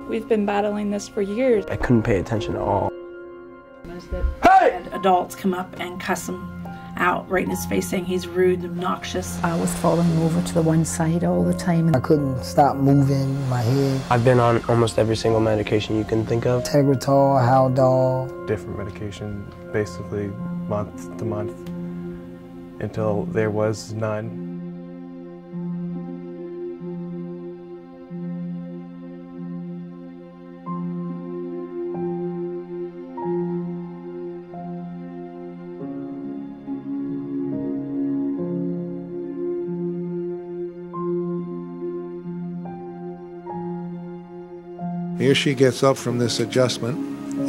We've been battling this for years. I couldn't pay attention at all. Hey! Adults come up and cuss him out right in his face, saying he's rude, obnoxious. I was falling over to the one side all the time. I couldn't stop moving my head. I've been on almost every single medication you can think of. Tegretol, Haldol. Different medication, basically month to month, until there was none. Here she gets up from this adjustment,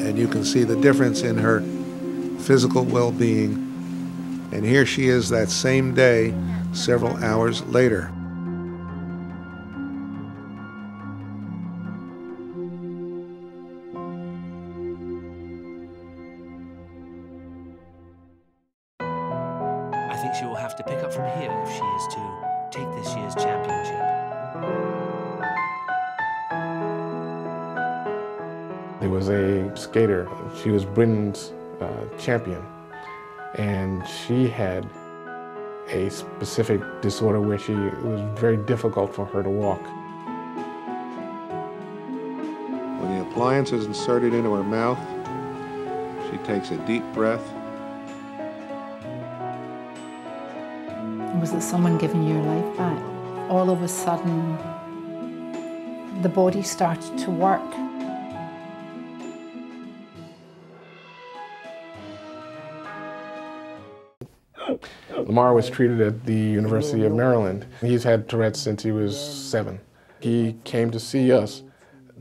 and you can see the difference in her physical well-being. And here she is that same day, several hours later. I think she will have to pick up from here if she is to take this year's championship. There was a skater. She was Britain's champion, and she had a specific disorder where it was very difficult for her to walk. When the appliance is inserted into her mouth, she takes a deep breath. Was it someone giving your life back? All of a sudden, the body started to work. Lamar was treated at the University of Maryland. He's had Tourette's since he was 7. He came to see us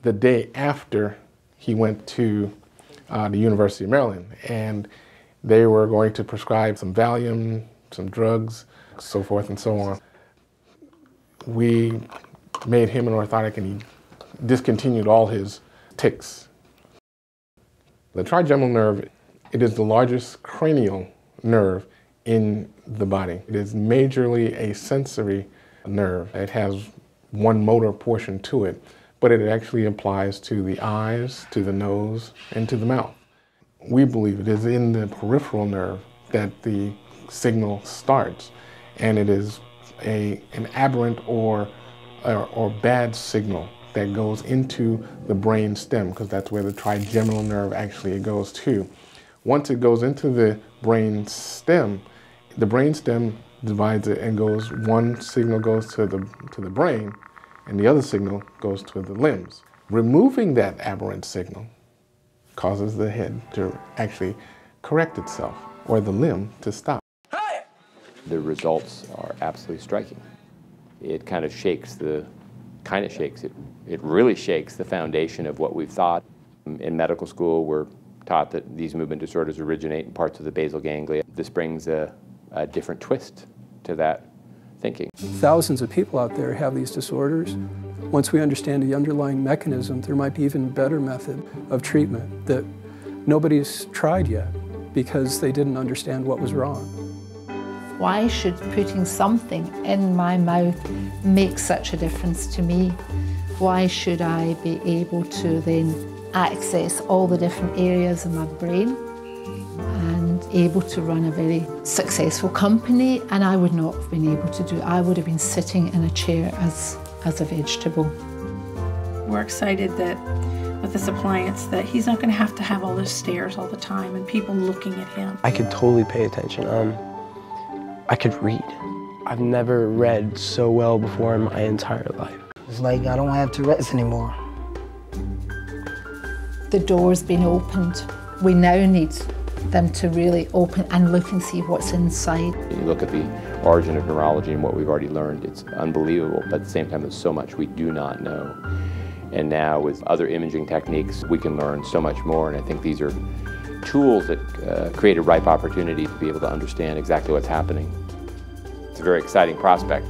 the day after he went to the University of Maryland, and they were going to prescribe some Valium, some drugs, so forth and so on. We made him an orthotic, and he discontinued all his tics. The trigeminal nerve, it is the largest cranial nerve in the body. It is majorly a sensory nerve. It has one motor portion to it, but it actually applies to the eyes, to the nose, and to the mouth. We believe it is in the peripheral nerve that the signal starts, and it is an aberrant or bad signal that goes into the brain stem, because that's where the trigeminal nerve actually goes to. Once it goes into the brain stem divides it and goes, one signal goes to the brain and the other signal goes to the limbs. Removing that aberrant signal causes the head to actually correct itself or the limb to stop. The results are absolutely striking. It kind of shakes it really shakes the foundation of what we've thought. In medical school, we're taught that these movement disorders originate in parts of the basal ganglia. This brings a different twist to that thinking. Thousands of people out there have these disorders. Once we understand the underlying mechanism, there might be even a better method of treatment that nobody's tried yet because they didn't understand what was wrong. Why should putting something in my mouth make such a difference to me? Why should I be able to then access all the different areas of my brain and able to run a very successful company? And I would not have been able to do it. I would have been sitting in a chair as a vegetable. We're excited that with this appliance that he's not going to have all those stares all the time and people looking at him. I could totally pay attention. I could read. I've never read so well before in my entire life. It's like I don't have Tourette's anymore. The door's been opened. We now need them to really open and look and see what's inside. You look at the origin of neurology and what we've already learned, it's unbelievable, but at the same time there's so much we do not know. And now with other imaging techniques, we can learn so much more, and I think these are tools that create a ripe opportunity to be able to understand exactly what's happening. It's a very exciting prospect.